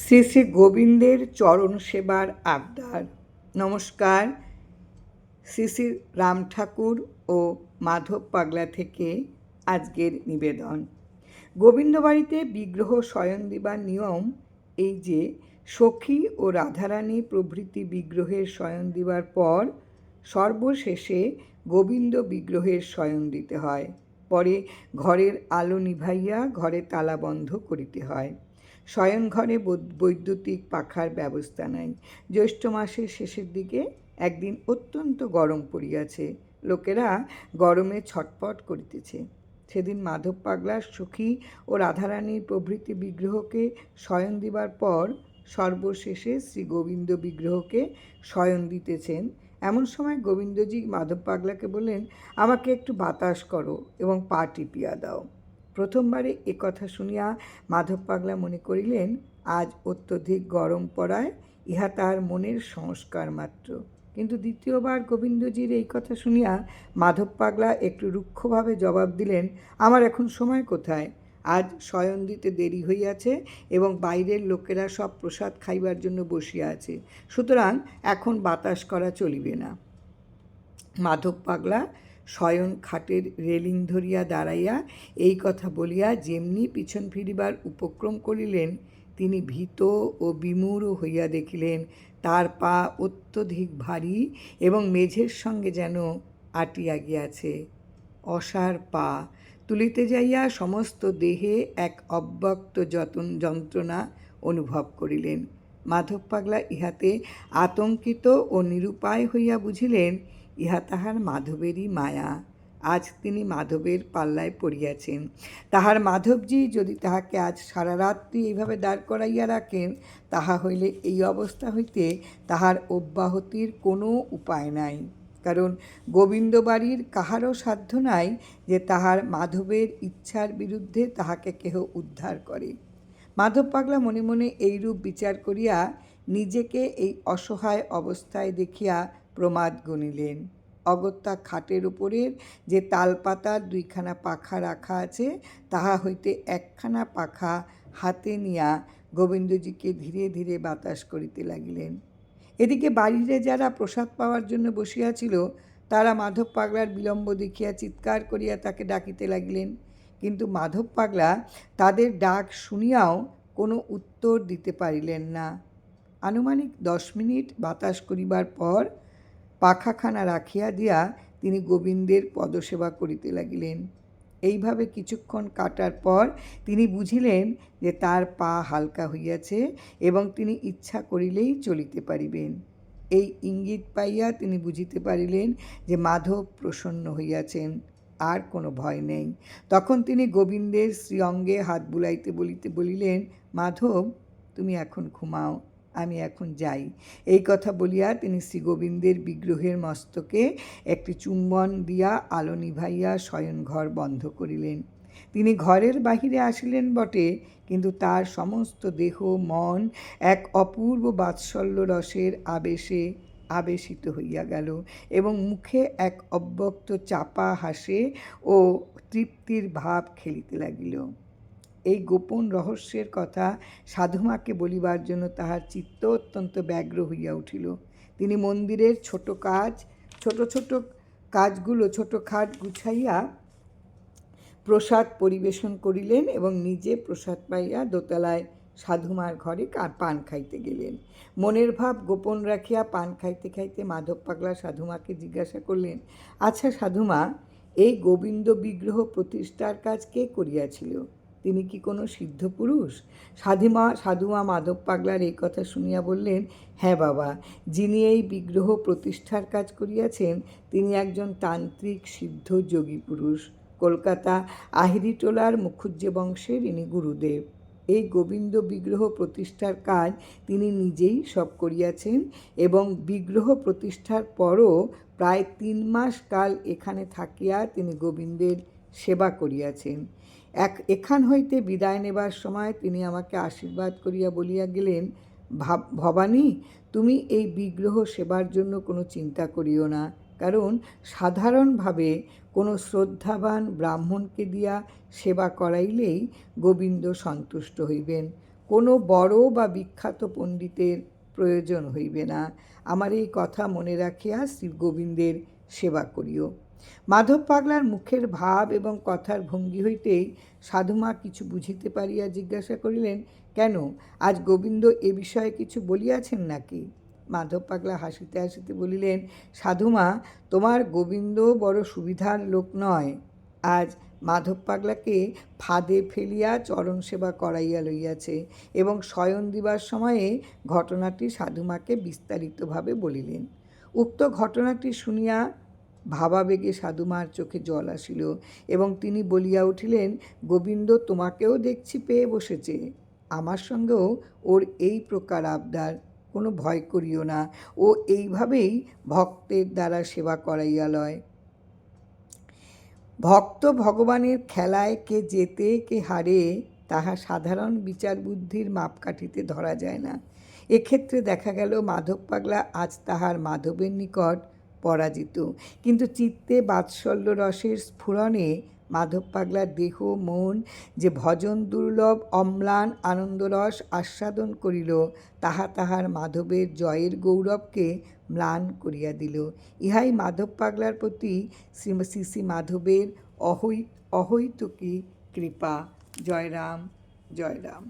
শ্রী শ্রী গোবিন্দের চরণ সেবার আবদার। নমস্কার। শ্রী শ্রী রাম ঠাকুর ও মাধব পাগলা থেকে আজকের নিবেদন। গোবিন্দ বাড়িতে বিগ্রহ শয়ন দিবার নিয়ম এই যে, সখী ও রাধারানী প্রভৃতি বিগ্রহের শয়ন দিবার পর সর্বশেষে গোবিন্দ বিগ্রহের শয়ন দিতে হয়। পরে ঘরের আলো নিভাইয়া ঘরে তালা বন্ধ করিতে হয়। শয়ন ঘরে বৈদ্যুতিক পাখার ব্যবস্থা নাই। জ্যৈষ্ঠ মাসের শেষের দিকে একদিন অত্যন্ত গরম পড়িয়াছে, লোকেরা গরমে ছটপট করিতেছে। সেদিন মাধব পাগলার সখী ও রাধারানীর প্রভৃতি বিগ্রহকে শয়ন দিবার পর সর্বশেষে শ্রী গোবিন্দ বিগ্রহকে শয়ন দিতেছেন। এমন সময় গোবিন্দজি মাধব পাগলাকে বললেন, আমাকে একটু বাতাস করো এবং পা টিপিয়া দাও। প্রথমবারে এ কথা শুনিয়া মাধব পাগলা মনে করিলেন, আজ অত্যধিক গরম পড়ায় ইহা তাহার মনের সংস্কার মাত্র। কিন্তু দ্বিতীয়বার গোবিন্দজির এই কথা শুনিয়া মাধব পাগলা একটু রুক্ষভাবে জবাব দিলেন, আমার এখন সময় কোথায়? আজ শয়ন দিতে দেরি হইয়াছে এবং বাইরের লোকেরা সব প্রসাদ খাইবার জন্য বসিয়া আছে, সুতরাং এখন বাতাস করা চলিবে না। মাধব পাগলা শয়ন খাটের রেলিং ধরিয়া দাঁড়াইয়া এই কথা বলিয়া যেমনি পিছন ফিরিবার উপক্রম করিলেন, তিনি ভীত ও বিমূঢ় হইয়া দেখিলেন তার পা অত্যধিক ভারী এবং মেঝের সঙ্গে যেন আটিয়া গিয়াছে। অসার পা তুলিতে যাইয়া সমস্ত দেহে এক অব্যক্ত যন্ত্রণা অনুভব করিলেন। মাধব পাগলা ইহাতে আতঙ্কিত ও নিরুপায় হইয়া বুঝিলেন, ইহা তাহার মাধবেরই মায়া। আজ তিনি মাধবের পাল্লায় পড়িয়াছেন। তাহার মাধবজি যদি তাহাকে আজ সারা রাত্রি এইভাবে দাঁড় করাইয়া রাখেন, তাহা হইলে এই অবস্থা হইতে তাহার অব্যাহতির কোনো উপায় নাই। কারণ গোবিন্দ বাড়ির কাহারও সাধ্য নাই যে তাহার মাধবের ইচ্ছার বিরুদ্ধে তাহাকে কেহ উদ্ধার করে। মাধব পাগলা মনে মনে এইরূপ বিচার করিয়া নিজেকে এই অসহায় অবস্থায় দেখিয়া প্রমাদ গণিলেন। অগত্যা খাটের উপরের যে তালপাতার দুইখানা পাখা রাখা আছে, তাহা হইতে একখানা পাখা হাতে নিয়া গোবিন্দজিকে ধীরে ধীরে বাতাস করিতে লাগিলেন। এদিকে বাড়িতে যারা প্রসাদ পাওয়ার জন্য বসিয়াছিল, তারা মাধব পাগলার বিলম্ব দেখিয়া চিৎকার করিয়া তাকে ডাকিতে লাগিলেন। কিন্তু মাধব পাগলা তাদের ডাক শুনিয়াও কোনো উত্তর দিতে পারিলেন না। আনুমানিক 10 মিনিট বাতাস করিবার পর পাখাখানা রাখিয়া দিয়া তিনি গোবিন্দের পদসেবা করিতে লাগিলেন। এইভাবে কিছুক্ষণ কাটার পর তিনি বুঝিলেন যে তার পা হালকা হইয়াছে এবং তিনি ইচ্ছা করিলেই চলিতে পারিবেন। এই ইঙ্গিত পাইয়া তিনি বুঝিতে পারিলেন যে মাধব প্রসন্ন হইয়াছেন, আর কোনো ভয় নেই। তখন তিনি গোবিন্দের শ্রীঅঙ্গে হাত বুলাইতে বলিলেন, মাধব, তুমি এখন ঘুমাও, আমি এখন যাই। এই কথা বলিয়া তিনি শ্রী গোবিন্দের বিগ্রহের মস্তকে একটি চুম্বন দিয়া আলো নিভাইয়া শয়নঘর বন্ধ করিলেন। তিনি ঘরের বাহিরে আসিলেন বটে, কিন্তু তার সমস্ত দেহ মন এক অপূর্ব বাৎসল্য রসের আবেশে আবেশিত হইয়া গেল এবং মুখে এক অব্যক্ত চাপা হাসে ও তৃপ্তির ভাব খেলিতে লাগিল। এই গোপন রহস্যের কথা সাধুমাকে বলিবার জন্য তাহার চিত্ত অত্যন্ত ব্যগ্র হইয়া উঠিল। তিনি মন্দিরের ছোট খাট গুছাইয়া প্রসাদ পরিবেশন করিলেন এবং নিজে প্রসাদ পাইয়া দোতলায় সাধুমার ঘরে পান খাইতে গেলেন। মনের ভাব গোপন রাখিয়া পান খাইতে খাইতে মাধব পাগলা সাধুমাকে জিজ্ঞাসা করলেন, আচ্ছা সাধুমা, এই গোবিন্দ বিগ্রহ প্রতিষ্ঠার কাজ কে করিয়াছিল? তিনি কি কোনো সিদ্ধ পুরুষ? সাধুমা মাধব পাগলার এই কথা শুনিয়া বললেন, হ্যাঁ বাবা, যিনি এই বিগ্রহ প্রতিষ্ঠার কাজ করিয়াছেন, তিনি একজন তান্ত্রিক সিদ্ধ যোগী পুরুষ। কলকাতা আহিরিটোলার মুখুজ্জে বংশের ইনি গুরুদেব। এই গোবিন্দ বিগ্রহ প্রতিষ্ঠার কাজ তিনি নিজেই সব করিয়াছেন এবং বিগ্রহ প্রতিষ্ঠার পরও প্রায় 3 মাস কাল এখানে থাকিয়া তিনি গোবিন্দের সেবা করিয়াছেন। এখান হইতে বিদায় নেবার সময় তিনি আমাকে আশীর্বাদ করিয়া বলিয়া গেলেন, ভবানী, তুমি এই বিগ্রহ সেবার জন্য কোনো চিন্তা করিও না, কারণ সাধারণভাবে কোনো শ্রদ্ধাবান ব্রাহ্মণকে দিয়া সেবা করাইলেই গোবিন্দ সন্তুষ্ট হইবেন। কোনো বড় বা বিখ্যাত পণ্ডিতের প্রয়োজন হইবে না। আমার এই কথা মনে রাখিয়া শ্রী গোবিন্দের সেবা করিও। মাধব পাগলার মুখের ভাব এবং কথার ভঙ্গি হইতেই সাধুমা কিছু বুঝিতে পারিয়া জিজ্ঞাসা করিলেন, কেন, আজ গোবিন্দ এ বিষয়ে কিছু বলিয়াছেন নাকি? মাধব পাগলা হাসিতে হাসিতে বলিলেন, সাধুমা, তোমার গোবিন্দ বড় সুবিধার লোক নয়। আজ মাধব পাগলাকে ফাঁদে ফেলিয়া চরণ সেবা করাইয়া লইয়াছে এবং শয়ন দিবার সময়ে ঘটনাটি সাধুমাকে বিস্তারিতভাবে বলিলেন। উক্ত ঘটনাটি শুনিয়া ভাবাবেগে সাধুমার চোখে জল আসিল এবং তিনি বলিয়া উঠিলেন, গোবিন্দ তোমাকেও দেখছি পেয়ে বসেছে। আমার সঙ্গেও ওর এই প্রকার আবদার। কোনো ভয় করিও না, ও এইভাবেই ভক্তের দ্বারা সেবা করাইয়া লয়। ভক্ত ভগবানের খেলায় কে জেতে কে হারে তাহা সাধারণ বিচার বুদ্ধির মাপকাঠিতে ধরা যায় না। এক্ষেত্রে দেখা গেল মাধব পাগলা আজ তাহার মাধবের নিকট পরাজিত, কিন্তু চিত্তে বাৎসল্য রসের স্ফুরণে মাধব পাগলার দেহ মন যে ভজন দুর্লভ অম্লান আনন্দরস আস্বাদন করিল, তাহা তাহার মাধবের জয়ের গৌরবকে ম্লান করিয়া দিল। ইহাই মাধব পাগলার প্রতি শ্রী শ্রী মাধবের অহৈতুকী কৃপা। জয় রাম, জয় রাম।